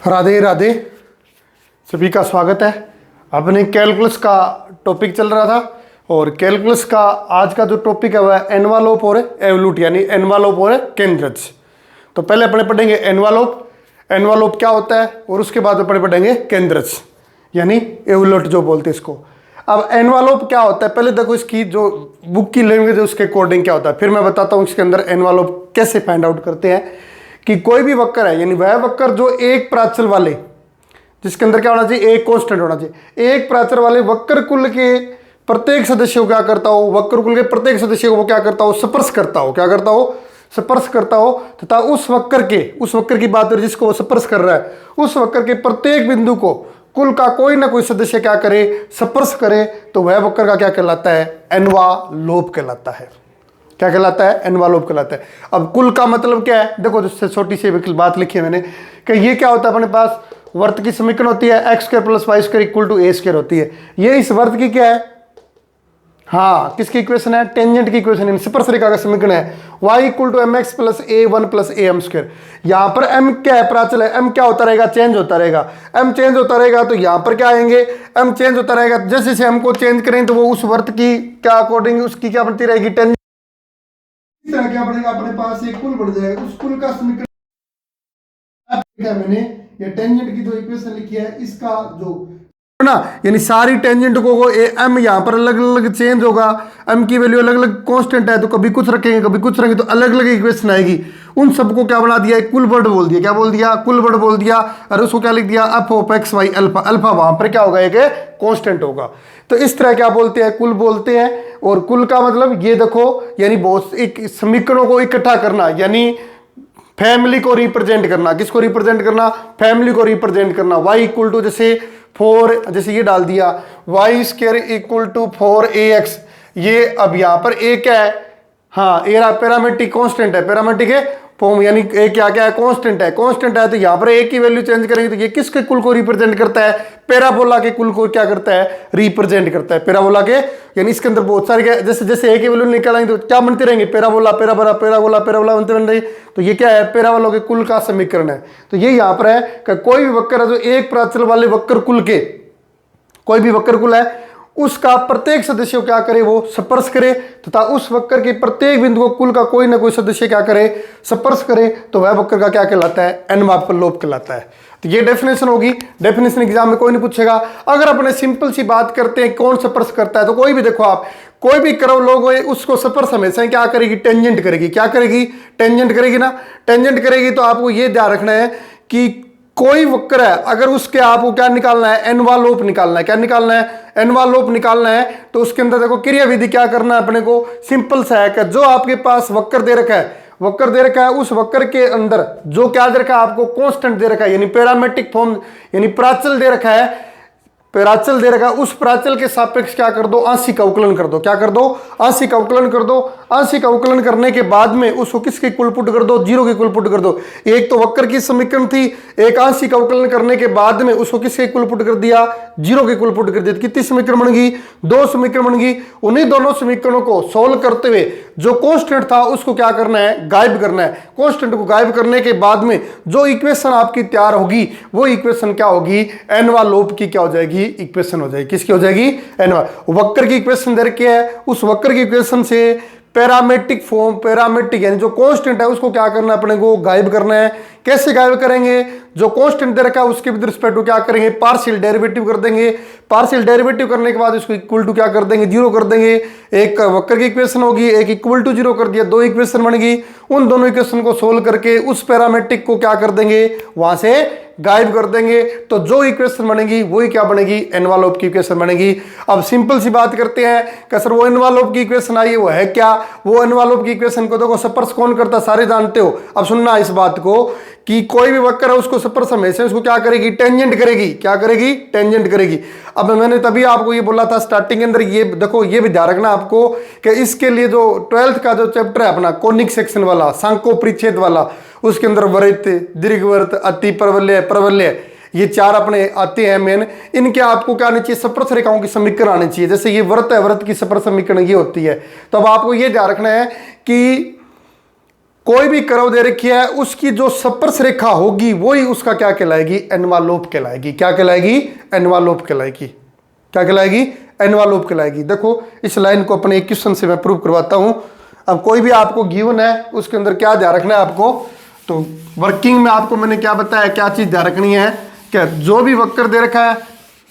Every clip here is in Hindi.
राधे राधे, सभी का स्वागत है। अपने कैलकुलस का टॉपिक चल रहा था और कैलकुलस का आज का जो टॉपिक है वह एनवालोप और एवलूट यानी एनवालोप और केंद्रज। तो पहले अपने पढ़ेंगे एनवालोप, एनवालोप क्या होता है, और उसके बाद अपने पढ़ेंगे केंद्रज यानी एवलूट जो बोलते हैं इसको। अब एनवालोप क्या होता है, पहले देखो इसकी जो बुक की लैंग्वेज है उसके अकॉर्डिंग क्या होता है, फिर मैं बताता हूँ इसके अंदर एनवालोप कैसे फाइंड आउट करते हैं। कि कोई भी वक्र है यानी वह वक्र जो एक प्राचल वाले, जिसके अंदर क्या होना चाहिए, एक कांस्टेंट होना चाहिए, एक प्राचल वाले वक्र कुल के प्रत्येक सदस्य को क्या करता हो, वक्र कुल के प्रत्येक सदस्य को वो क्या करता हो, स्पर्श करता हो, क्या करता हो, स्पर्श करता हो, तथा उस वक्र की बात है जिसको वो स्पर्श कर रहा है, उस वक्र के प्रत्येक बिंदु को कुल का कोई ना कोई सदस्य क्या करे, स्पर्श करे, तो वह वक्र का क्या कहलाता है, एनवालोप कहलाता है। क्या कहलाता है, एनवालोप कहलाता है। अब कुल का मतलब क्या है, देखो जिससे छोटी सी बात लिखी है मैंने कि ये क्या होता है, अपने पास वर्त की समीकरण होती है x square plus y square equal to a square होती है। ये इस वर्त की क्या है, हाँ किसकी इक्वेशन है, टेंजेंट की इक्वेशन है, स्पर्श रेखा का समीकरण है y equal to m x plus a one plus a m square. यहाँ पर m क्या है, प्राचल है, m क्या होता रहेगा, चेंज होता रहेगा, m चेंज होता रहेगा, तो यहाँ पर क्या आएंगे, m चेंज होता रहेगा, जैसे जैसे m को चेंज करेंगे तो वो उस वर्त की क्या अकॉर्डिंग उसकी क्या बनती रहेगी, टेंजेंट। इस तरह क्या बनेगा, अपने पास एक कुल बढ़ जाएगा, उस कुल का समीकरण मैंने ये टेंजेंट की जो इक्वेशन लिखी है इसका जो ना, यानी सारी टेंजेंट को एम यहाँ पर अलग अलग चेंज होगा, एम की वैल्यू अलग अलग कांस्टेंट है, तो कभी कुछ रखेंगे कभी कुछ रखेंगे, तो अलग अलग इक्वेशन आएगी। उन सबको क्या बना दिया, कुल वर्ड बोल दिया, क्या बोल दिया, कुल वर्ड बोल दिया, और उसको क्या लिख दिया, f of x y alpha. Alpha वहां पर क्या होगा, एक कांस्टेंट होगा। तो इस तरह क्या बोलते हैं, कुल बोलते हैं। और कुल का मतलब ये देखो, यानी बहुत एक समीकरणों को इकट्ठा करना, यानी फैमिली को रिप्रेजेंट करना, किसको रिप्रेजेंट करना, फैमिली को रिप्रेजेंट करना। y इक्वल टू जैसे 4, जैसे ये डाल दिया Y square equal to 4ax, ये अब यहां पर a क्या है, हाँ ए पैरामेट्रिक कांस्टेंट है, पैरामेट्रिक है फॉर्म, यानी ए क्या क्या है, कांस्टेंट है, कांस्टेंट है, तो यहां पर a की वैल्यू चेंज करेंगे तो ये किसके कुल को रिप्रेजेंट करता है, पैराबोला के कुल को क्या करता है, रिप्रेजेंट करता है, पैराबोला के। यानी इसके अंदर बहुत सारे जैसे जैसे a की वैल्यू निकालेंगे तो क्या बनते रहेंगे, पैराबोला पैराबोला पैराबोला पैराबोला बनते बन रही। तो ये क्या है, पैराबोला के कुल का समीकरण है। तो ये यहां पर है कि कोई भी वक्र है जो एक प्राचल वाले वक्र कुल के, कोई भी वक्र कुल है उसका प्रत्येक सदस्य को क्या करे, वो स्पर्श करे, तथा उस वक्र के प्रत्येक बिंदु को कुल का कोई ना कोई सदस्य क्या करे, स्पर्श करे, तो वह वक्र का क्या कहलाता है, एनवालोप कहलाता है। तो ये डेफिनेशन होगी, डेफिनेशन एग्जाम में कोई नहीं पूछेगा। अगर अपने सिंपल सी बात करते हैं कौन स्पर्श करता है, तो कोई भी देखो आप कोई भी कर्व लोग उसको स्पर्श हमेशा क्या करेगी, टेंजेंट करेगी, क्या करेगी, टेंजेंट करेगी ना, टेंजेंट करेगी। तो आपको ये ध्यान रखना है कि कोई वक्र है अगर उसके आपको क्या निकालना है, एनवालोप निकालना है, क्या निकालना है, एनवालोप निकालना है। तो उसके अंदर देखो क्रिया विधि क्या करना है अपने को, सिंपल सा है कि जो आपके पास वक्र दे रखा है, वक्र दे रखा है, उस वक्र के अंदर जो क्या दे रखा है आपको, कांस्टेंट दे रखा है, यानी पैरामेट्रिक फॉर्म, यानी प्राचल दे रखा है, प्राचल दे रखा है, उस प्राचल के सापेक्ष क्या कर दो, आंशिक अवकलन कर दो, क्या कर दो, आंशिक अवकलन कर दो। आंशिक अवकलन करने के बाद में उसको किसके कुल पुट कर दो, जीरो के कुल पुट कर दो। एक तो वक्र की समीकरण थी, एक आंशिक अवकलन करने के बाद में उसको किसके कुल पुट कर दिया, जीरो के कुल पुट कर दिया। कितनी समीकरण बन गई, 2 समीकरण बन गई। उन्हीं दोनों समीकरणों को सोल्व करते हुए जो कांस्टेंट था उसको क्या करना है, गायब करना है। कांस्टेंट को गायब करने के बाद में जो इक्वेशन आपकी तैयार होगी वो इक्वेशन क्या होगी, एनवालोप की क्या हो जाएगी, इक्वेशन हो जाएगी। किसकी हो जाएगी, वक्र की इक्वेशन दे रखी है, उस वक्र की इक्वेशन से पैरामेट्रिक फॉर्म, पैरामेट्रिक यानी जो कांस्टेंट है उसको क्या करना है, अपने को गायब करना है। कैसे गायब करेंगे, जो कांस्टेंट दे रखा है उसके विद रिस्पेक्ट टू क्या करेंगे, पार्शियल डेरिवेटिव कर देंगे। पार्शियल डेरिवेटिव करने के बाद उसको इक्वल टू क्या कर देंगे, जीरो कर देंगे। एक वक्र की इक्वेशन होगी, एक इक्वल टू जीरो कर दिया, 2 इक्वेशन बन गई। उन दोनों इक्वेशन को सोल्व करके उस पैरामेट्रिक को क्या कर देंगे, वहां से गायब कर देंगे। तो जो इक्वेशन बनेगी वही क्या बनेगी, एनवालोप की इक्वेशन बनेगी। अब सिंपल सी बात करते हैं कि सर वो एनवालोप की इक्वेशन आई है वो है क्या, वो एनवालोप की इक्वेशन को देखो स्पर्श कौन करता, सारे जानते हो। अब सुनना इस बात को कि कोई भी वक्र है उसको स्पर्श हमेशा उसको क्या करेगी, टेंजेंट करेगी, क्या करेगी, टेंजेंट करेगी। अब मैंने तभी आपको ये बोला था स्टार्टिंग के अंदर, ये देखो ये भी ध्यान रखना आपको कि इसके लिए जो 12th का जो चैप्टर है अपना कोनिक सेक्शन वाला, सांको परिच्छेद वाला, उसके अंदर वृत्त, दीर्घवृत्त, अति परवलय, प्रवलय, ये 4 अपने आते हैं मेन। इनके आपको क्या आनी चाहिए, स्पर्श रेखाओं की समीकरण आनी चाहिए। जैसे ये वृत्त है, वृत्त की स्पर्श समीकरण ये होती है। तो अब आपको ये ध्यान रखना है कि कोई भी कर्व दे रखी है, उसकी जो स्पर्श रेखा होगी वही उसका क्या कहलाएगी, एनवालोप कहलाएगी। क्या कहलाएगी, एनवालोप कहलाएगी। क्या कहलाएगी, एनवालोप कहलाएगी। देखो इस लाइन को अपने एक क्वेश्चन से मैं प्रूव करवाता हूं। अब कोई भी आपको गिवन है, उसके अंदर क्या ध्यान रखना है आपको, तो वर्किंग में आपको मैंने क्या बताया, क्या चीज ध्यान रखनी है, क्या जो भी वक्र दे रखा है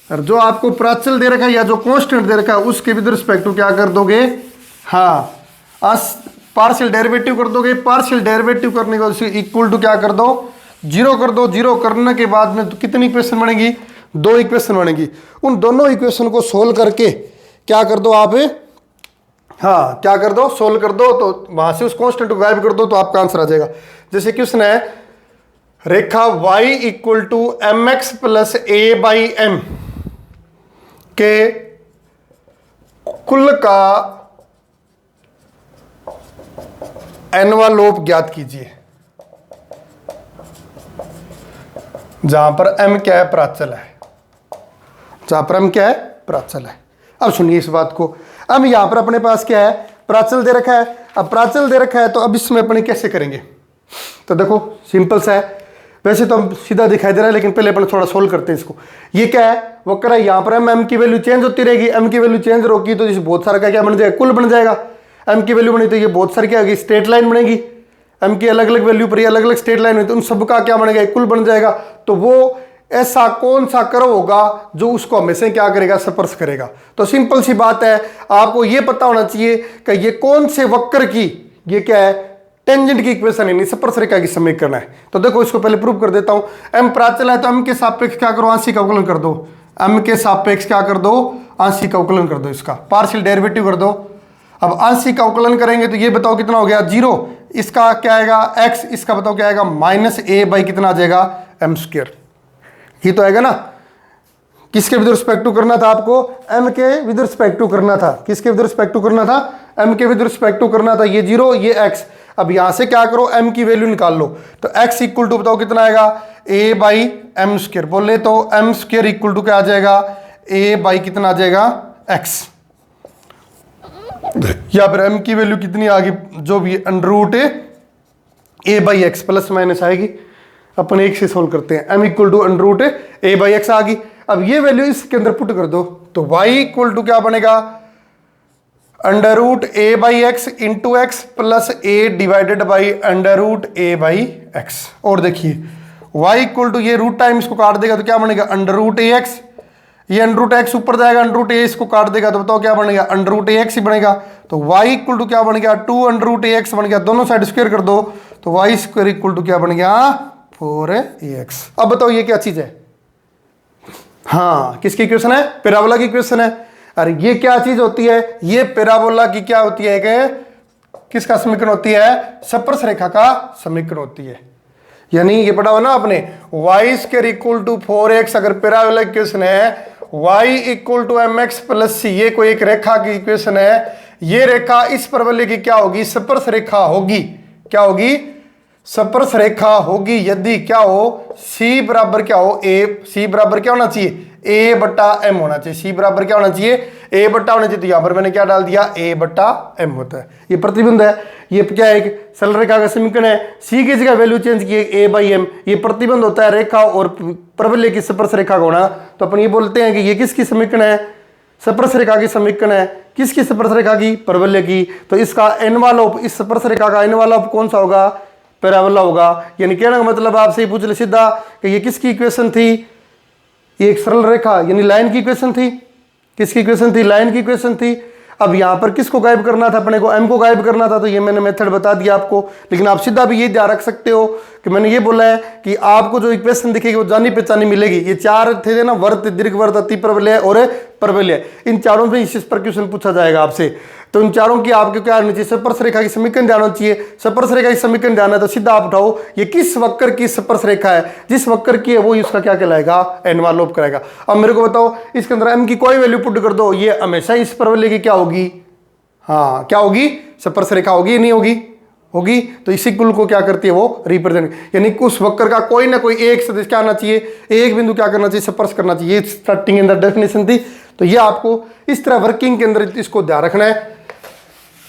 और जो आपको प्राचल दे रखा है या जो कांस्टेंट दे रखा है उसके विद रिस्पेक्ट टू क्या कर दोगे, हाँ पार्शियल डेरिवेटिव कर दोगे। पार्शियल डेरिवेटिव करने के इक्वल टू क्या कर दो, जीरो कर दो। जीरो करने के बाद में तो कितनी इक्वेशन बनेगी, दो इक्वेशन बनेगी। उन दोनों इक्वेशन को सोल्व करके क्या कर दो आप, हाँ क्या कर दो, सोल्व कर दो, तो वहां से उस कांस्टेंट को गायब कर दो तो आपका आंसर आ जाएगा। जैसे क्वेश्चन है, रेखा y equal to m x plus a by m के कुल का एनवालोप ज्ञात कीजिए, जहां पर m क्या है, प्राचल है। जहां पर m क्या है, प्राचल है। अब सुनिए इस बात को, अब यहां पर अपने पास क्या है, प्राचल दे रखा है। अब प्राचल दे रखा है तो अब इसमें अपने कैसे करेंगे, तो देखो सिंपल सा है। वैसे तो हम सीधा दिखाई दे रहा है, लेकिन पहले अपन थोड़ा सोल्व करते हैं इसको। ये क्या है, वक्र है, यहां पर m की वैल्यू चेंज होती रहेगी। m की वैल्यू चेंज होगी तो इस बहुत सारा का क्या बन जाएगा, कुल बन जाएगा। m की वैल्यू बनी तो ये बहुत सारी क्या होगी, स्ट्रेट लाइन बनेगी। m की अलग अलग वैल्यू पर ये अलग अलग स्ट्रेट लाइन हुई तो उन सबका क्या बनेगा, कुल बन जाएगा। तो वो ऐसा कौन सा कर्व होगा जो उसको हमेशा क्या करेगा, स्पर्श करेगा। तो सिंपल सी बात है, आपको ये पता होना चाहिए कि ये कौन से वक्र की, ये क्या है, टेंजेंट की इक्वेशन है, स्पर्श रेखा की समीकरण है। तो देखो इसको पहले प्रूव कर देता हूं। m प्राचल है तो m के सापेक्ष क्या करो, आंशिक अवकलन कर दो। m के सापेक्ष क्या कर दो, आंशिक अवकलन कर दो, इसका पार्शियल डेरिवेटिव कर दो। अब आंशिक अवकलन करेंगे तो ये बताओ कितना हो गया, जीरो। इसका क्या आएगा, x, इसका बताओ क्या आएगा, माइनस ए बाई कितना आ जाएगा, एम स्क्वायर। ये तो आएगा ना। किसके विद रिस्पेक्ट टू करना था आपको, m के विद रिस्पेक्ट टू करना था। किसके विद रिस्पेक्ट टू करना था, m के विद रिस्पेक्ट टू करना था। ये जीरो, ये x। अब यहां से क्या करो, m की वैल्यू निकाल लो। तो x इक्वल टू बताओ कितना आएगा, a बाई एम स्क्वायर। बोले तो एम स्क्वायर इक्वल टू क्या आ जाएगा, a बाई कितना आ जाएगा, x। या फिर m की वैल्यू कितनी आ गई, जो भी under root a by x plus minus आएगी। अपन एक से सोल्व करते हैं। m equal to under root a by x आ गई। अब ये वैल्यू इसके अंदर पुट कर दो तो y इक्वल टू क्या बनेगा, under root a by x into x plus a divided by under root a by x. और देखिए y इक्वल टू, ये रूट टाइम इसको काट देगा तो क्या बनेगा, अंडर रूट a एक्स। ये अंडर रूट एक्स ऊपर जाएगा, अंडर रूट a इसको काट देगा तो बताओ क्या बनेगा, अंडर रूट a एक्स ही बनेगा। तो y इक्वल टू क्या बन गया, 2 अंडर रूट a एक्स बन गया। दोनों साइड स्क्वायर कर दो तो y स्क्वायर इक्वल टू क्या बन गया, 4ax। अब बताओ ये क्या चीज है, हाँ किसकी इक्वेशन है, पैराबोला की इक्वेशन है। अरे ये क्या चीज होती है, ये पैराबोला की क्या होती है, कि किसका समीकरण होती है, स्पर्श रेखा का समीकरण होती है। यानी ये पढ़ा हो ना आपने, y square equal to 4x। अगर पैराबोला इक्वेशन है y equal to m x plus c, ये कोई एक रेखा की इक्वेशन है। ये रेखा इस परवलय की क्या होगी, स्पर्श रेखा होगी। क्या होगी, स्पर्श रेखा होगी यदि क्या हो, c बराबर क्या हो, a। c बराबर क्या होना चाहिए, a बट्टा m होना चाहिए। c बराबर क्या होना चाहिए, a बट्टा होना चाहिए। तो यहां पर मैंने क्या डाल दिया, a बट्टा m होता है। ये प्रतिबंध है, ये क्या है, एक सरल रेखा का समीकरण है। c की जगह वैल्यू चेंज की a बाई एम। ये प्रतिबंध होता है रेखा और परवलय की स्पर्श रेखा का होना। तो अपन ये बोलते हैं कि ये किसकी समीकरण है, स्पर्श रेखा की समीकरण है। किसकी स्पर्श रेखा की, परवलय की। तो इसका एनवालोप, इस स्पर्श रेखा का एनवालोप कौन सा होगा, पैराबोला होगा। यानी कहने का मतलब आपसे ही पूछ ले सीधा कि ये किसकी इक्वेशन थी, ये एक सरल रेखा यानी लाइन की इक्वेशन थी। किसकी इक्वेशन थी, लाइन की इक्वेशन थी। अब यहां पर किसको गायब करना था, अपने को m को गायब करना था। तो ये मैंने मेथड बता दिया आपको, लेकिन आप सीधा भी ये ध्यान रख सकते हो कि मैंने ये बोला है कि आपको जो इक्वेशन दिखेगी वो जानी पहचानी मिलेगी। ये चार थे ना, वर्त, दीर्घवर्त, अतिपरवलय और परवलय। इन चारों में इस पर क्वेश्चन पूछा जाएगा आपसे। तो इन चारों की आपको क्या होनी चाहिए, स्पर्श रेखा की समीकरण ध्यान होना चाहिए। स्पर्श रेखा की समीकरण ध्यान है तो सीधा आप उठाओ ये किस वक्र की स्पर्श रेखा है, जिस वक्र की है वो इसका क्या कहलाएगा, एनवालोप कराएगा। अब मेरे को बताओ इसके अंदर m की कोई वैल्यू पुट कर दो, ये हमेशा इस परवलय की क्या होगी, हाँ क्या होगी, स्पर्श रेखा होगी, नहीं होगी, होगी। तो इसी कुल को क्या करती है वो रिप्रेजेंट, यानी उस वक्र का कोई ना कोई एक सदिश क्या आना चाहिए, एक बिंदु क्या करना चाहिए, स्पर्श करना चाहिए। ये स्टार्टिंग अंदर डेफिनेशन थी। तो ये आपको इस तरह वर्किंग के अंदर इसको ध्यान रखना है।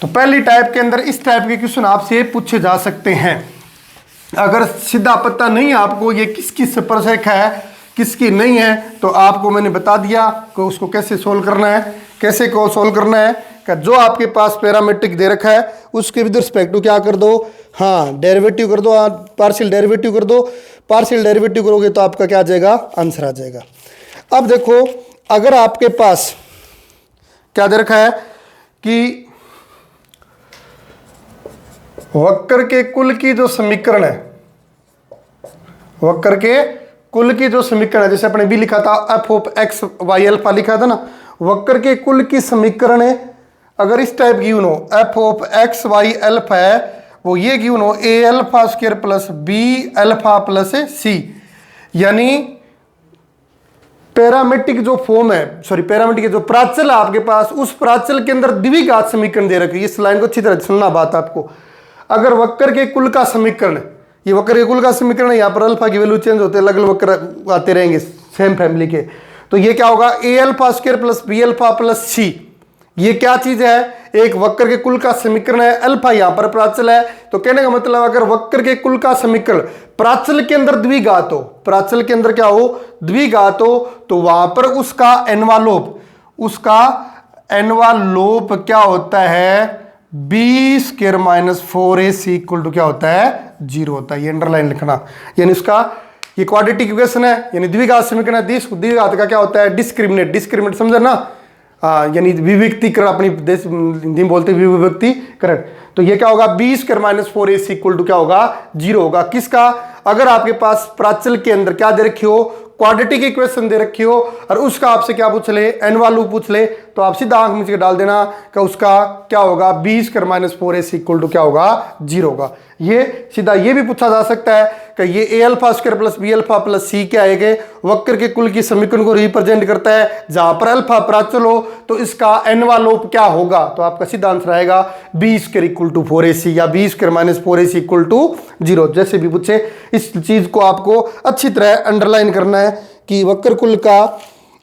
तो पहली टाइप के अंदर इस टाइप के क्वेश्चन आपसे पूछे जा सकते हैं। अगर सीधा पता नहीं आपको ये किसकी स्पर्शक है किसकी नहीं है, तो आपको मैंने बता दिया कि उसको कैसे सोल्व करना है। कैसे को सोल्व करना है कि जो आपके पास पैरामीट्रिक दे रखा है उसके विद रिस्पेक्ट टू क्या कर दो, हाँ डेरिवेटिव कर दो, पार्शियल डेरिवेटिव कर दो। पार्शियल डेरिवेटिव करोगे तो आपका क्या आ जाएगा, आंसर आ जाएगा। अब देखो अगर आपके पास क्या दे रखा है कि वक्र के कुल की जो समीकरण है, वक्र के कुल की जो समीकरण है, जैसे अपने भी लिखा था f of x y alpha लिखा था ना, वक्र के कुल की समीकरण है अगर इस टाइप गिवन हो, f of x y alpha है वो ये गिवन हो a alpha square plus b alpha plus c, यानी पैरामीट्रिक जो फॉर्म है, सॉरी पैरामीट्रिक जो प्राचल है आपके पास, उस प्राचल के अंदर द्विघात समीकरण दे रखी है। इस लाइन को अच्छी तरह सुनना बात आपको। अगर वक्र के कुल का समीकरण, ये वक्र के कुल का समीकरण है, यहाँ पर अल्फा की वैल्यू चेंज होते हैं, अलग अलग वक्र आते रहेंगे सेम फैमिली के, तो ये क्या होगा a alpha square plus b alpha plus c. ये क्या चीज है, एक वक्र के कुल का समीकरण है, अल्फा यहाँ पर प्राचल है। तो कहने का मतलब अगर वक्र के कुल का समीकरण प्राचल के अंदर द्विघात हो, प्राचल के अंदर क्या हो, द्विघात हो, तो वहां पर उसका एनवालोप, उसका एनवालोप क्या होता है, b square minus 4ac equal to क्या होता है, 0 होता है। ये अंडरलाइन लिखना, यानी उसका ये क्वाड्रेटिक इक्वेशन है, यानी द्विघात समीकरण है। द्विघात का क्या होता है, डिस्क्रिमिनेट, डिस्क्रिमिनेट समझे ना, यानी विविक्तीकरण, अपनी देश हिंदी में बोलते हैं विविक्तीकरण। तो ये क्या होगा, b square minus 4ac equal to क्या होगा, 0 होगा। किसका, अगर आपके पास प्राचल के अंदर क्या दे रखी हो, क्वाड्रेटिक इक्वेशन दे रखी हो, और उसका आपसे क्या पूछ ले, एनवालू पूछ ले, तो आप सीधा आंख नीचे डाल देना कि उसका क्या होगा, b square minus 4ac equal to क्या होगा, 0 होगा। ये सीधा ये भी पूछा जा सकता है कि ये a alpha square plus b alpha plus c क्या है, वक्र के कुल की समीकरण को रिप्रेजेंट करता है। जहां पर अल्फा प्राचल हो तो इसका एनवालोप क्या होगा, तो आपका सीधा आंसर आएगा B square equal to 4ac या b square minus 4ac equal to 0। जैसे भी पूछे इस चीज को आपको अच्छी तरह अंडरलाइन करना है कि वक्र कुल का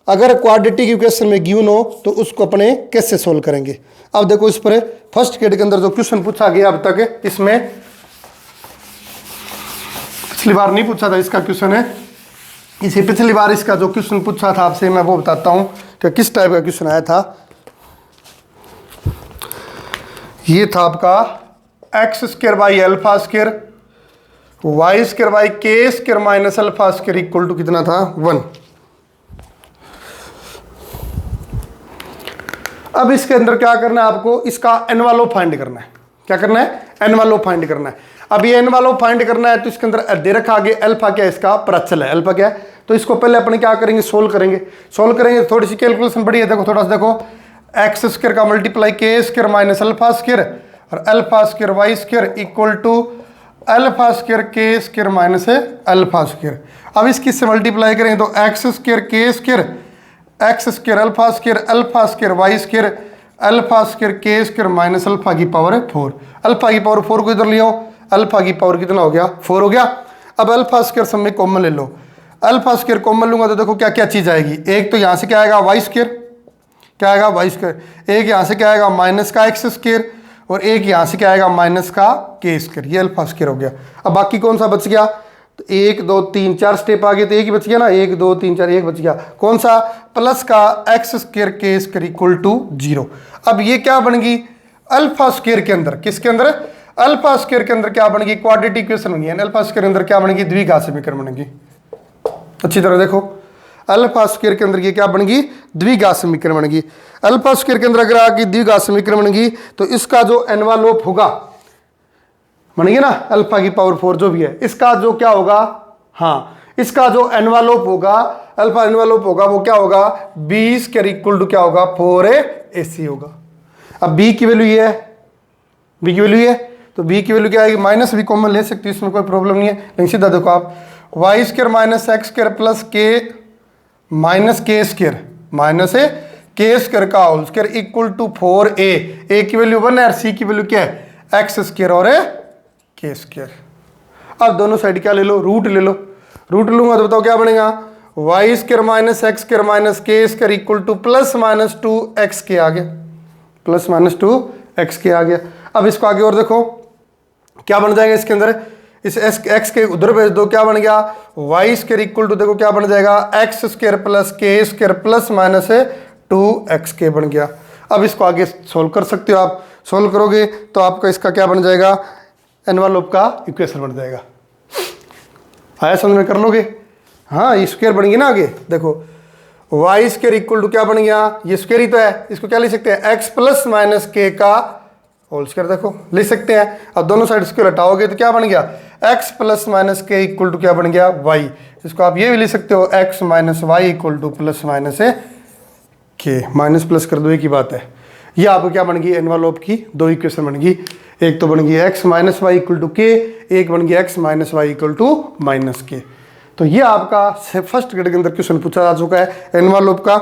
अगर क्वाड्रेटिक इक्वेशन में गिवन हो तो उसको अपने कैसे सोल्व करेंगे। अब देखो इस पर फर्स्ट केट के अंदर जो क्वेश्चन पूछा गया अब तक, इसमें पिछली बार नहीं पूछा था इसका क्वेश्चन है, इसी पिछली बार इसका जो क्वेश्चन पूछा था आपसे मैं वो बताता हूं कि किस टाइप का क्वेश्चन आया था। ये था आपका x square by alpha square y square by k square minus alpha square equal to कितना था, 1। अब इसके अंदर क्या करना है आपको, इसका एनवालोप फाइंड करना है। क्या करना है, एनवालोप फाइंड करना है। अब ये एनवालोप फाइंड करना है तो इसके अंदर दे रखा आगे अल्फा क्या है, इसका प्राचल है, अल्फा क्या है। तो इसको पहले अपने क्या करेंगे, सोल्व करेंगे। सोल्व करेंगे थोड़ी सी कैलकुलेशन बड़ी है, देखो थोड़ा सा देखो, एक्स स्क्वायर का multiply k square minus alpha square और alpha square y square equal to alpha square k square minus alpha square. अब इसकी से मल्टीप्लाई करेंगे तो x square k square x square alpha square y square alpha square k square minus alpha की पावर 4। अल्फा की पावर 4 को इधर लियो, अल्फा की पावर कितना हो गया, 4 हो गया। अब अल्फा स्क्वायर सब में कॉमन ले लो, अल्फा स्क्वायर कॉमन लूंगा तो देखो क्या क्या चीज आएगी। एक तो यहाँ से क्या आएगा, वाई स्क्वायर, क्या आएगा वाई स्क्वायर। एक यहाँ से क्या आएगा, माइनस का एक्स स्क्वायर, और एक यहाँ से क्या आएगा, माइनस का के स्क्वायर। ये अल्फा स्क्वायर हो गया। अब बाकी कौन सा बच गया, तो 1 2 3 4 स्टेप आगे तो एक ही बच गया ना, 1 2 3 4 एक बच गया। कौन सा, प्लस का x square k square equal to 0। अब ये क्या बन गई, अल्फा स्क्वायर के अंदर, किसके अंदर, अल्फा स्क्वायर के अंदर क्या बन गई, क्वाड्रेटिक इक्वेशन बन गई। अल्फा स्क्वायर के अंदर क्या बन गई, द्विघात समीकरण बन गई। अच्छी तरह देखो, अल्फा स्क्वायर के अंदर ये क्या बन गई, द्विघात समीकरण बन गई। अल्फा स्क्वायर के अंदर अगर आगे द्विघात समीकरण बन गई तो इसका जो एनवालोप होगा बन गया ना, अल्फा की पावर 4 जो भी है, इसका जो क्या होगा, हाँ इसका जो एनवालोप होगा, अल्फा एनवालोप होगा वो क्या होगा, बी स्क्वायर इक्वल टू क्या होगा, 4ac होगा। अब b की वैल्यू ये है, b की वैल्यू ये, तो b की वैल्यू क्या आएगी, माइनस भी कॉमन ले सकती है, इसमें कोई प्रॉब्लम नहीं है। लेकिन सीधा देखो आप, y square minus x square plus k minus k square minus k square का whole square equal to 4a। a की वैल्यू 1 है और c की वैल्यू क्या है, एक्स स्क्वायर और के स्क्वायर। अब दोनों साइड क्या ले लो, रूट ले लो। रूट लूंगा तो बताओ क्या बनेगा, y square minus x square minus k square equal to plus minus 2x के, आ गया प्लस माइनस 2 एक्स के आ गया। अब इसको आगे और देखो क्या बन जाएगा इसके अंदर, इस एक्स के उधर भेज दो, क्या बन गया वाई स्क्वायर इक्वल टू देखो क्या बन जाएगा एक्स स्क्वायर प्लस के स्क्वायर प्लस माइनस 2xk बन गया। अब इसको आगे सोल्व कर सकते हो आप, सोल्व करोगे तो आपका इसका क्या बन जाएगा एनवलप का इक्वेशन बन जाएगा। आया समझ में, कर लोगे? हाँ ये स्क्वायर बन गया ना आगे देखो वाई स्क्वायर इक्वल टू क्या बन गया, ये स्क्वायर ही तो है, इसको क्या लिख सकते हैं एक्स प्लस माइनस के का होल स्क्वायर देखो लिख सकते हैं। अब दोनों साइड स्क्वायर हटाओगे तो क्या बन गया एक्स प्लस माइनस के इक्वल टू क्या बन गया वाई। इसको आप ये भी लिख सकते हो x minus y equal to plus minus k, minus plus कर दो एक ही बात है। ये आपको क्या बन गई एनवलप की दो इक्वेशन बन गई, एक तो बन गई x minus y equal to k, एक बन गई x minus y equal to minus k. तो ये आपका फर्स्ट ग्रेड के अंदर क्वेश्चन पूछा जा चुका है एनवलप का।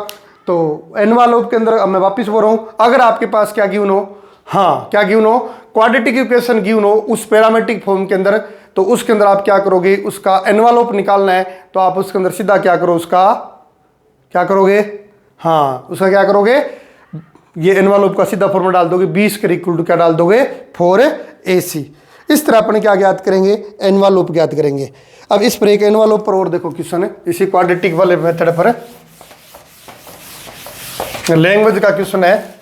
तो एनवलप के अंदर अब मैं वापस बोल रहा हूँ, अगर आपके पास क्या गिवन हो, हाँ क्या गिवन हो क्वाड्रेटिक इक्वेशन गिवन हो उस पैरामेट्रिक फॉर्म के अंदर, तो उसके अंदर आप क्या करोगे उसका एनवलप निकालना है, तो आप उसके अंदर सीधा क्या करो उसका क्या करोगे, हाँ उसका क्या करोगे ये एनवलप का सीधा फॉर्मूला डाल दोगे, 20 के इक्वल टू क्या डाल दोगे 4ac। इस तरह अपने क्या ज्ञात करेंगे एनवलप ज्ञात करेंगे। अब इस पर एक एनवलप पर और देखो क्वेश्चन है इसी क्वाड्रेटिक वाले मेथड पर, लैंग्वेज का क्वेश्चन है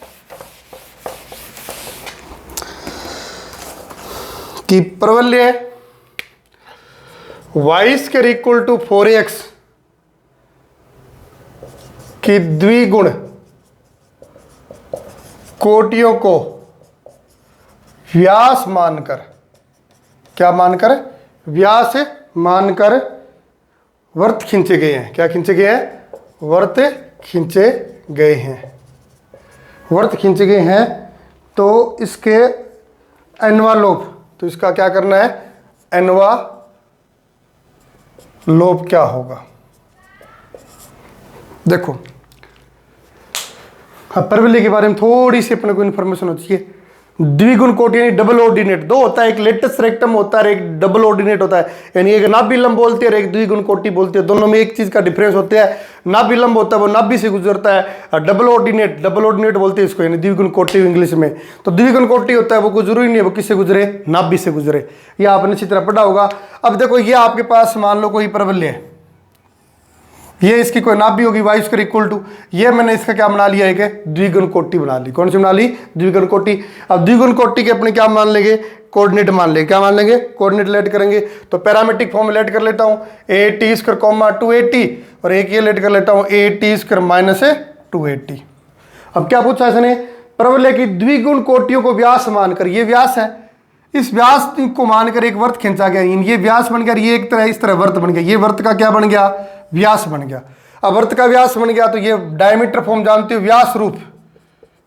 कि प्रबल्य y square equal to 4x की द्विगुण कोटियों को व्यास मानकर, क्या मानकर, व्यास मानकर वर्त खींचे गए हैं। क्या खींचे गए हैं, वर्त खींचे गए हैं, वर्त खींचे गए हैं। तो इसके एनवलप, तो इसका क्या करना है एनवलप क्या होगा देखो। अब परवलय के बारे में थोड़ी सी अपने को इन्फॉर्मेशन होती है। द्विगुण कोटि यानी डबल ऑर्डिनेट, दो होता है, एक लेटस रेक्टम होता है और एक डबल ऑर्डिनेट होता है, यानी एक नाभि लंब बोलते हैं और एक द्विगुण कोटि बोलते हैं। दोनों में एक चीज का डिफरेंस होता है, नाभि लंब होता है वो नाभि से गुजरता है, और डबल ऑर्डिनेट बोलते हैं इसको, यानी द्विगुण कोटि इंग्लिश में। तो द्विगुण कोटि होता है वो कोई जरूरी नहीं है वो किससे गुजरे, नाभि से गुजरे, ये आपने अच्छी तरह पढ़ा होगा। अब देखो ये आपके पास मान लो कोई परवलय है, ये इसकी कोई नाभि होगी वाई स्क्वायर इक्वल टू, ये मैंने इसका क्या बना लिया एक द्विगुण कोटि बना ली। कौन सी बना ली, द्विगुण कोटि। अब द्विगुण कोटि के अपने क्या मान लेंगे, कोऑर्डिनेट मान लेंगे। क्या मान लेंगे, कोऑर्डिनेट लेट करेंगे। तो पैरामेट्रिक फॉर्म में लेट कर लेता हूँ a t square comma 2at, और एक ये लेट कर लेता हूँ a t square minus 2at। अब क्या पूछा इसने, परवलय की द्विगुण कोटियों को व्यास मानकर, ये व्यास है, इस व्यास को मानकर एक वर्त खींचा गया, ये व्यास बन गया, ये एक तरह इस तरह वर्त बन गया, ये वर्त का क्या बन गया, व्यास बन गया। अब वर्त का व्यास बन गया तो ये डायमीटर फॉर्म जानते हो, व्यास रूप,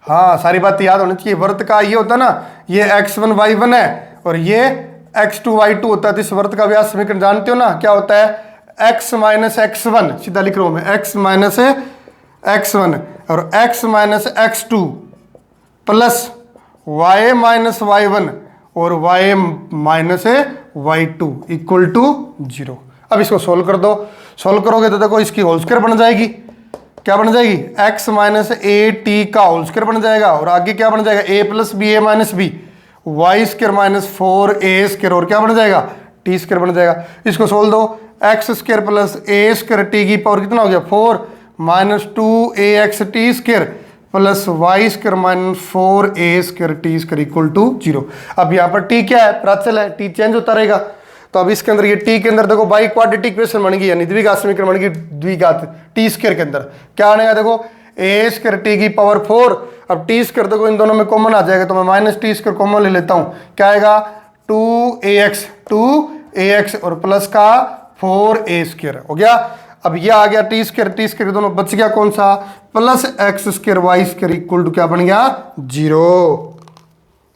हाँ सारी बात याद होनी चाहिए। वर्त का ये होता है ना, ये x1 y1 है और ये x2 y2 होता है, तो इस वर्त का व्यास समीकरण जानते हो ना, क्या होता है x माइनस x1, सीधा लिख रहा हूं मैं x माइनस x1 और x minus x2 plus y minus y1 और y minus y2 equal to 0। अब इसको सोल्व कर दो, सोल्व करोगे तो देखो इसकी होल स्क्वायर बन जाएगी, क्या बन जाएगी x माइनस ए टी का होल स्क्वायर बन जाएगा, और आगे क्या बन जाएगा a plus b a minus b, y square minus 4a square, और क्या बन जाएगा टी स्क्वायर बन जाएगा। इसको सोल्व दो, x square plus a square t की पावर कितना हो गया 4 minus 2ax t square plus y square minus 4a square t square equal to 0। अब यहाँ पर टी क्या है, प्राचल है, टी चेंज होता रहेगा। तो अब इसके अंदर ये टी के अंदर देखो बाई क्वाड्रेटिक इक्वेशन बन गई, यानी द्विघात समीकरण बन गई, द्विघात टी स्क्वायर के अंदर क्या आनेगा देखो a स्क्वायर टी की पावर 4। अब टी स्क्वायर देखो इन दोनों में कॉमन आ जाएगा, तो मैं माइनस टी स्क्वायर कॉमन ले लेता हूँ, क्या आएगा 2ax और प्लस का 4a स्क्वायर हो गया। अब ये आ गया टी स्क्वायर दोनों बच गया कौन सा, plus x square y square equal to क्या बन गया 0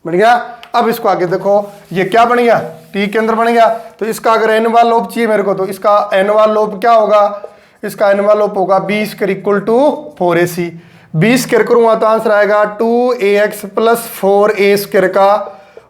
बन गया। अब इसको आगे देखो ये क्या बन गया, टी के अंदर बन गया। तो इसका अगर एनवलप चाहिए मेरे को, तो इसका एनवलप क्या होगा, इसका एनवलप होगा 20 square equal to 4ac। 20 square करूंगा तो आंसर आएगा 2ax प्लस 4a स्क्वायर का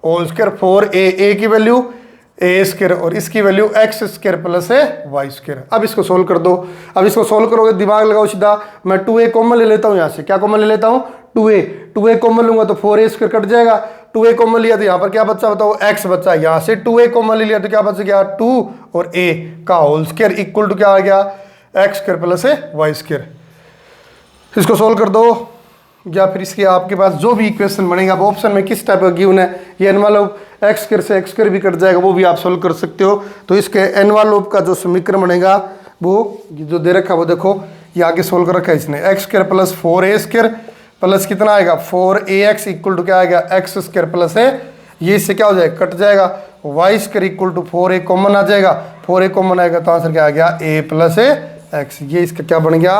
होल स्क्वायर, 4a की वैल्यू a स्क्वायर और इसकी value x square plus y square. अब इसको सोल्व कर दो। अब इसको सोल्व करोगे दिमाग लगाओ सीधा, मैं 2a कॉमन ले लेता हूँ यहाँ से, क्या कॉमन ले लेता हूँ 2a कॉमन लूंगा तो 4a स्क्वायर कट जाएगा, 2a कॉमन लिया तो यहाँ पर क्या बचा बताओ x बचा, यहाँ से 2a कॉमन लिया तो क्या बच गया 2 और a का होल स्क्वायर इक्वल टू क्या आ गया x square plus y square. इसको सोल्व कर दो या फिर इसके आपके पास जो भी इक्वेशन बनेगा। अब ऑप्शन में किस टाइप का गिवन है, ये एनवालोप x स्क्वायर से x स्क्वायर भी कट जाएगा, वो भी आप सोल्व कर सकते हो। तो इसके एनवालोप का जो समीकरण बनेगा वो जो दे रखा है वो देखो ये आगे सोल्व कर रखा है इसने, x square plus 4a square plus कितना आएगा 4ax इक्वल टू क्या आएगा x स्क्वायर प्लस है, ये इससे क्या हो जाएगा कट जाएगा, y square equal to 4a common आ जाएगा, 4a कॉमन आएगा तो आंसर क्या आ गया a प्लस x। ये इसका क्या बन गया,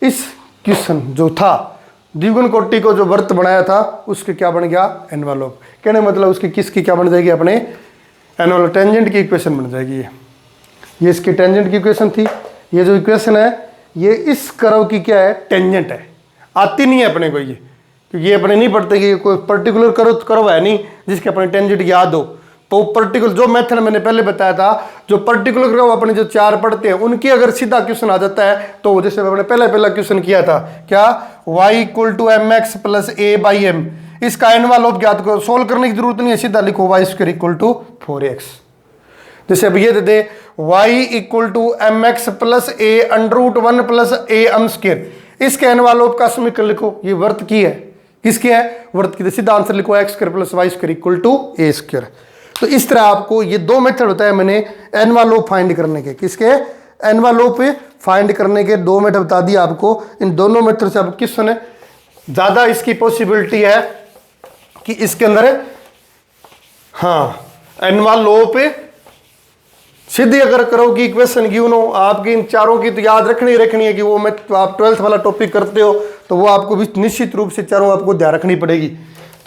इस क्वेश्चन जो था द्विगुण कोटि को जो वर्त बनाया था उसके क्या बन गया एनवलप। कहने मतलब उसकी किसकी क्या बन जाएगी अपने एनवलप टेंजेंट की इक्वेशन बन जाएगी। ये इसकी टेंजेंट की इक्वेशन थी। ये जो इक्वेशन है ये इस कर्व की क्या है टेंजेंट है, आती नहीं है अपने को ये, क्योंकि ये अपने नहीं पढ़ते कि कोई पर्टिकुलर कर्व है नहीं जिसके अपने टेंजेंट याद हो। तो पर्टिकुलर जो मेथड मैंने पहले बताया था, जो पर्टिकुलर कर्व अपने जो 4 पढ़ते हैं उनकी अगर सीधा क्वेश्चन आ जाता है तो जैसे मैंने पहला क्वेश्चन किया था क्या y equal to m x plus a by m, इसका एनवलप ज्ञात करो, सोल्व करने की जरूरत नहीं है, सीधा लिखो y square equal to 4x। जैसे अब ये दे दे y equal to m x plus a under root 1 plus a m square, इसके एनवलप का समीकरण लिखो। ये वर्त की है, किसकी है वर्त की, सीधा आंसर लिखो x square plus y square equal to a square. तो इस तरह आपको ये 2 मेथड होता है मैंने एनवलप फाइंड करने के, किसके एनवलप फाइंड करने के 2 मेथड बता दिए आपको। इन दोनों मेथड से आप किस सुने ज्यादा इसकी पॉसिबिलिटी है कि इसके अंदर हाँ एनवलप सीधी अगर करो कि इक्वेशन गिवन हो, आपकी इन चारों की तो याद रखनी है कि वो मैं आप 12th वाला टॉपिक करते हो तो वो आपको भी निश्चित रूप से चारों आपको ध्यान रखनी पड़ेगी।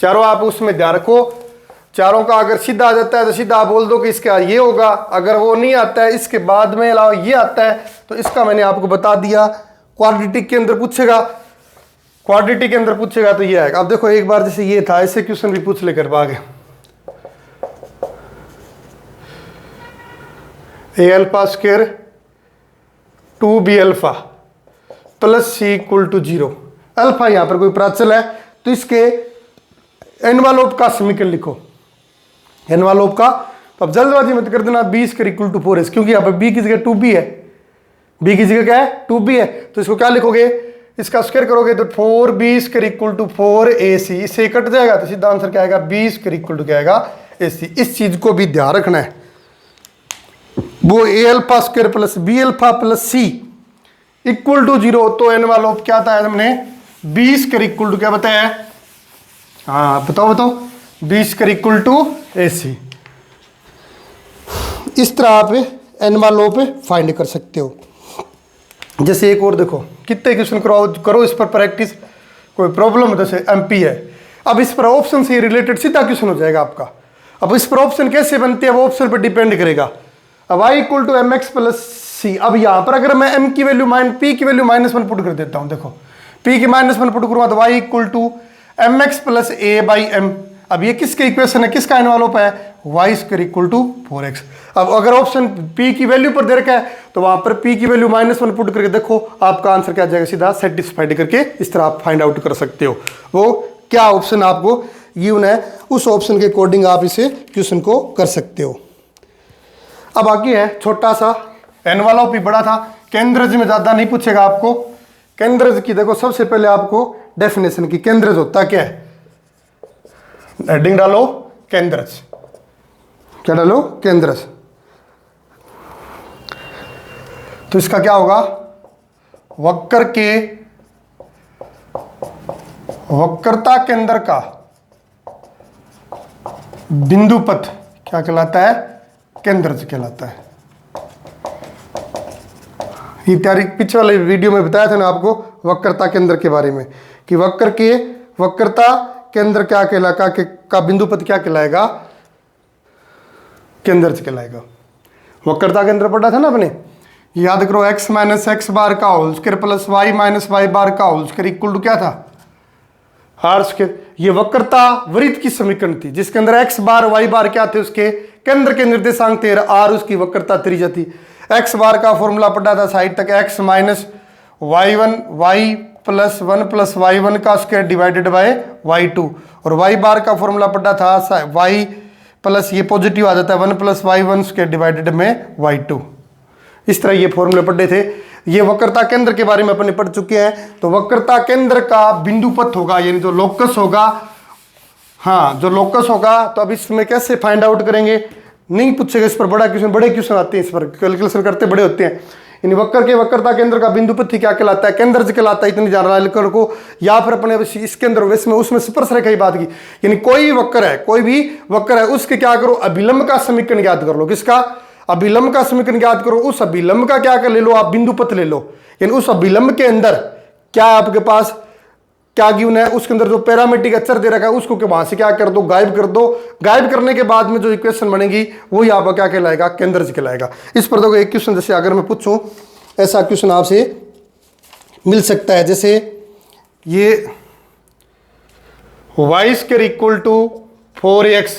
चारों आप उसमें ध्यान रखो। चारों का अगर सीधा आ जाता है तो सीधा आप बोल दो कि इसका ये होगा, अगर वो नहीं आता है इसके बाद में अलावा ये आता है तो इसका मैंने आपको बता दिया। क्वाड्रेटिक के अंदर पूछेगा, क्वाड्रेटिक के अंदर पूछेगा तो ये आएगा। अब देखो एक बार जैसे ये था ऐसे क्वेश्चन भी पूछ लेकर आगे, a alpha square 2b alpha plus c equal to 0, alpha यहां पर कोई प्राचल है तो इसके एनवलप का समीकरण लिखो, एनवलप का। तो अब जल्दबाजी मत कर देना b square equal to 4s, क्योंकि यहाँ पर b की जगह 2b है, b की जगह क्या है 2b है, तो इसको क्या लिखोगे, इसका स्क्वायर करोगे तो 4b square equal to 4ac, इससे कट जाएगा तो सीधा आंसर क्या आएगा b स्क्वायर इक्वल टू क्या आएगा ac। इस चीज को भी ध्यान रखना है, वो a alpha square plus b alpha plus c equal to 0, तो एनवलप क्या था हमने b स्क्वायर इक्वल टू क्या बताया, हाँ बताओ b square equal to ac। इस तरह आप एनवलप फाइंड कर सकते हो। जैसे एक और देखो, कितने क्वेश्चन करो इस पर प्रैक्टिस, कोई प्रॉब्लम है जैसे एमपी है, अब इस पर ऑप्शन से रिलेटेड सीधा क्वेश्चन हो जाएगा आपका। अब इस पर ऑप्शन कैसे बनते हैं वो ऑप्शन पर डिपेंड करेगा। अब y equal to m x plus c, अब यहाँ पर अगर मैं m की वैल्यू p की वैल्यू -1 पुट कर देता हूँ, देखो p की -1 पुट करूँगा तो y equal to m x plus a by m. अब ये किसके इक्वेशन है, किसका एनवलप है, y square equal to 4x। अब अगर ऑप्शन p की वैल्यू पर दे रखा है तो वहां पर p की वैल्यू -1 पुट करके देखो आपका आंसर क्या जाएगा, सीधा सेटिस्फाइड करके इस तरह आप फाइंड आउट कर सकते हो वो क्या ऑप्शन आपको गिवन है, उस ऑप्शन के अकॉर्डिंग आप इसे क्वेश्चन को कर सकते हो। अब आगे है छोटा सा, एनवलप भी बड़ा था, केंद्रज में ज्यादा नहीं पूछेगा आपको। केंद्रज की देखो सबसे पहले आपको डेफिनेशन की, केंद्रज होता क्या है, हेडिंग डालो केंद्रज, क्या डालो केंद्रज। तो इसका क्या होगा, वक्र के वक्रता केंद्र का बिंदु पथ क्या कहलाता है, केंद्रज कहलाता है। ये तैयारी पिछले वाले वीडियो में बताया था ना आपको वक्रता केंद्र के बारे में, कि वक्र के वक्रता केंद्र क्या कहलाएगा, का बिंदु पथ क्या कहलाएगा, केंद्रज कहलाएगा। वक्रता केंद्र पढ़ा था ना अपने, याद करो x माइनस एक्स बार का whole square plus y minus y bar का होल स्क्वायर इक्वल टू क्या था, आर स्क्वायर। ये वक्रता वृत्त की समीकरण थी जिसके अंदर x बार y बार क्या थे, उसके केंद्र के निर्देशांक थे, r उसकी वक्रता त्रिज्या थी। x बार का फॉर्मूला पढ़ा था साइड तक, x minus y1 y plus 1 plus y1 का स्क्वायर डिवाइडेड बाय y2, और y बार का फॉर्मूला पढ़ा था y प्लस ये पॉजिटिव आ जाता है 1 प्लस y1 स्क्वायर डिवाइडेड में y2। इस तरह ये फॉर्मूले पढ़े थे। ये वक्रता केंद्र के बारे में अपने पढ़ चुके हैं। तो वक्रता केंद्र का बिंदु पथ होगा, यानी जो लोकस होगा, हाँ जो लोकस होगा, तो अब इसमें कैसे फाइंड आउट करेंगे, नहीं पूछेगा इस पर, बड़े क्वेश्चन आते हैं, इस पर कैलकुलेशन करते बड़े होते हैं। यानी वक्र के वक्रता केंद्र का बिंदु पथ क्या कहलाता है, केंद्र कहलाता है, इतनी जानना लेकर को, या फिर अपने इसके अंदर इसमें उसमें स्पर्श रेखा की बात की, यानी कोई वक्र है, कोई भी वक्र है, उसके क्या करो, अभिलंब का समीकरण ज्ञात कर लो। किसका, अभिलंब का समीकरण ज्ञात करो। उस अभिलंब का क्या कर ले लो आप, बिंदु पथ ले लो, यानी उस अभिलंब के अंदर क्या आपके पास क्या गिवन है, उसके अंदर जो पैरामीट्रिक अक्षर दे रखा है उसको वहां से क्या कर दो, गायब कर दो। गायब करने के बाद में जो इक्वेशन बनेगी वही आपका क्या कहलाएगा, केंद्रज कहलाएगा। इस पर देखो एक क्वेश्चन जैसे अगर मैं पूछूं, ऐसा क्वेश्चन आपसे मिल सकता है, जैसे ये y square equal to 4x,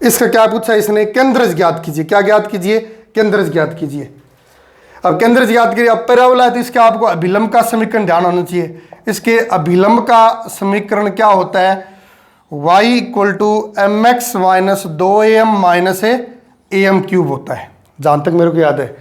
इसका क्या पूछा इसने, केंद्रज ज्ञात कीजिए। क्या ज्ञात कीजिए, केंद्रज ज्ञात कीजिए। अब केंद्रज ज्ञात कीजिए, अब पैराबोला है तो इसका आपको अभिलंब का समीकरण ध्यान होना चाहिए। इसके अभिलंब का समीकरण क्या होता है, y equal to m x minus 2am minus am cube होता है। जहां तक मेरे को याद है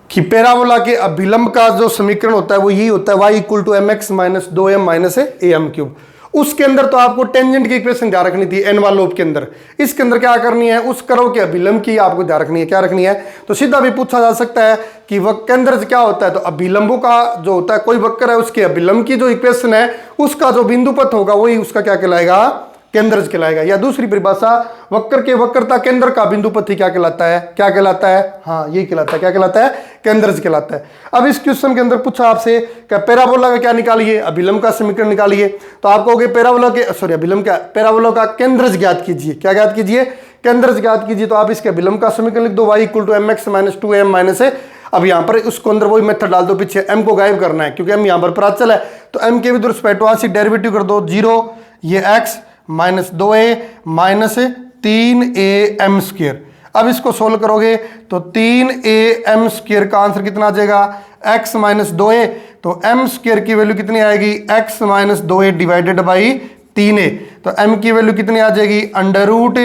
कि पैराबोला के अभिलंब का जो समीकरण होता है वो यही होता है, y equal to m x minus 2m minus am cube. उसके अंदर तो आपको टेंजेंट की इक्वेशन ध्यान रखनी थी एनवाल लूप के अंदर। इसके अंदर क्या करनी है, उस कर्व के अभिलंब की आपको ध्यान रखनी है। क्या रखनी है, तो सीधा भी पूछा जा सकता है कि वक्र केंद्र क्या होता है, तो अभिलंबों का जो होता है, कोई वक्र है उसके अभिलंब की जो इक्वेशन है उसका जो बिंदु पथ होगा वही उसका क्या कहलाएगा, केंद्रज कहलाएगा। या दूसरी परिभाषा, वक्र के वक्रता केंद्र का बिंदु पथ क्या कहलाता है, क्या कहलाता है, हाँ यही कहलाता है, क्या कहलाता है, केंद्रज कहलाता है। अब इस क्वेश्चन के अंदर पूछा आपसे क्या पैराबोला का क्या निकालिए, अभिलंब का समीकरण निकालिए, तो आप कहोगे पैराबोला के सॉरी अभिलंब का, पैराबोला का केंद्रज ज्ञात कीजिए। क्या ज्ञात कीजिए, केंद्रज ज्ञात कीजिए। तो आप इसके अभिलंब का समीकरण लिख दो, y equal to m x minus 2am minus है। अब यहाँ पर उसको अंदर वही मेथड डाल दो, पीछे m को गायब करना है क्योंकि m यहाँ पर प्राचल है, तो m के विद रिस्पेक्ट टू आंशिक डेरिवेटिव कर दो 0, ये x minus 2a minus 3am square. अब इसको सोल्व करोगे तो 3am स्क्वायर का आंसर कितना आ जाएगा, x माइनस 2a, तो m स्क्वायर की वैल्यू कितनी आएगी, x minus 2a divided by 3a, तो m की वैल्यू कितनी आ जाएगी, under root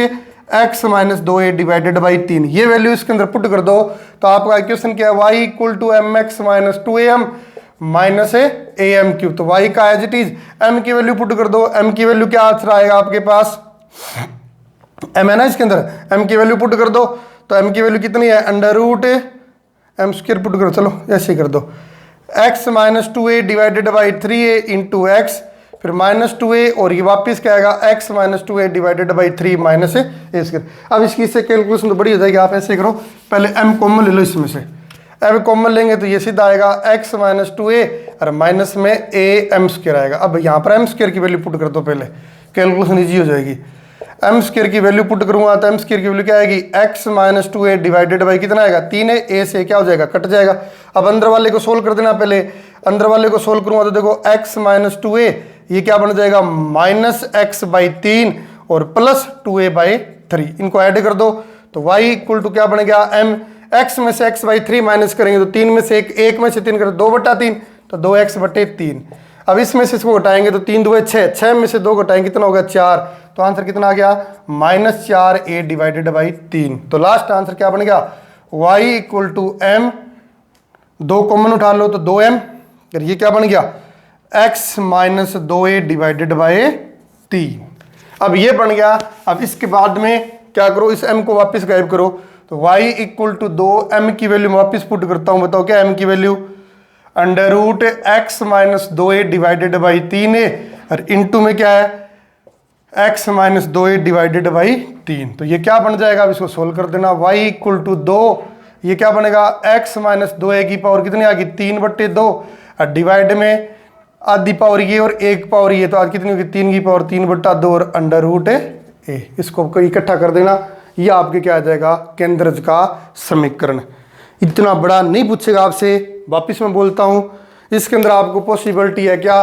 x minus 2a divided by 3। ये वैल्यू इसके अंदर पुट कर दो तो आपका इक्वेशन क्या है, y equal to m x minus 2am minus am cube. तो y का एज इट इज m की वैल्यू पुट कर दो, m की वैल्यू क्या आंसर आएगा आपके पास, m है ना इसके अंदर, m की वैल्यू पुट कर दो, तो m की वैल्यू कितनी है, under root m square put करो, चलो ऐसे ही कर दो, x minus 2a divided by 3a into x, फिर माइनस 2a, और ये वापस क्या आएगा, x minus 2a divided by 3 minus a square. अब इसकी इससे कैलकुलेशन तो बड़ी हो जाएगी, आप ऐसे करो, पहले m कॉमन ले लो, इसमें से m कॉमन लेंगे तो ये सीधा आएगा x माइनस 2a और माइनस में am स्क्वायर आएगा। अब यहाँ पर m स्क्वायर की वैल्यू पुट कर दो, पहले कैलकुलेशन ईजी हो जाएगी। m स्क्वायर की वैल्यू पुट करूँगा तो m स्क्वायर की वैल्यू क्या आएगी, x minus 2a divided by कितना आएगा, 3a, a से क्या हो जाएगा, कट जाएगा। अब अंदर वाले को सोल्व कर देना, पहले अंदर वाले को सोल्व करूँगा तो देखो x माइनस 2a ये क्या बन जाएगा, माइनस एक्स बाई 3 और प्लस 2a बाई 3, इनको ऐड कर दो तो y इक्वल टू क्या बन गया, m, x में से x बाई 3 माइनस करेंगे तो 3 में से 1 में से 3 करें 2 बटा 3, तो 2x बटे 3। अब इसमें से इसको घटाएंगे तो 3 2 6, 6 में से 2 घटाएंगे कितना होगा 4, तो आंसर कितना आ गया, माइनस 4a डिवाइडेड बाई 3। तो लास्ट आंसर क्या बन गया, y equal to m, 2 common उठा लो तो 2m, फिर ये क्या बन गया, x minus 2a divided by 3। अब ये बन गया। अब इसके बाद में क्या करो, इस m को वापस गायब करो, तो y इक्वल टू 2m की वैल्यू वापस पुट करता हूं, बताओ क्या m की value, under root x minus 2a divided by 3a, और इंटू में क्या है, x minus 2a divided by 3। तो ये क्या बन जाएगा, अब इसको सोल्व कर देना, y इक्वल टू 2, ये क्या बनेगा, x माइनस 2a की पावर कितनी आ गई, 3 बट्टे 2, और डिवाइड में आधी पावर ये और एक पावर ये, तो आज कितनी होगी, 3 की पावर 3 बट्टा 2 और अंडर रूट a। इसको इकट्ठा कर देना, ये आपके क्या आ जाएगा, केंद्रज का समीकरण। इतना बड़ा नहीं पूछेगा आपसे, वापिस मैं बोलता हूँ, इसके अंदर आपको पॉसिबिलिटी है क्या,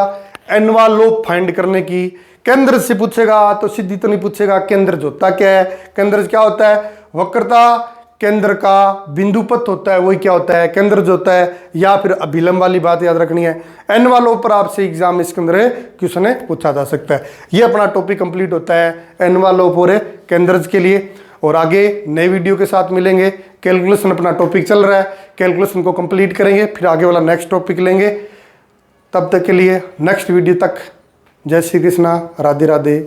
एनवाल लूप फाइंड करने की। केंद्र से पूछेगा तो सीधी तो नहीं पूछेगा, केंद्रज होता क्या है, केंद्रज क्या होता है, वक्रता केंद्र का बिंदुपथ होता है वही क्या होता है, केंद्र जो होता है, या फिर अभिलंब वाली बात याद रखनी है। एन वालों पर आपसे एग्जाम इसके अंदर क्वेश्चन पूछा जा सकता है। ये अपना टॉपिक कंप्लीट होता है एन वालों पर केंद्र के लिए। और आगे नए वीडियो के साथ मिलेंगे। कैलकुलेशन अपना टॉपिक चल रहा है, कैलकुलेशन को कंप्लीट करेंगे, फिर आगे वाला नेक्स्ट टॉपिक लेंगे। तब तक के लिए नेक्स्ट वीडियो तक जय श्री कृष्णा, राधे राधे।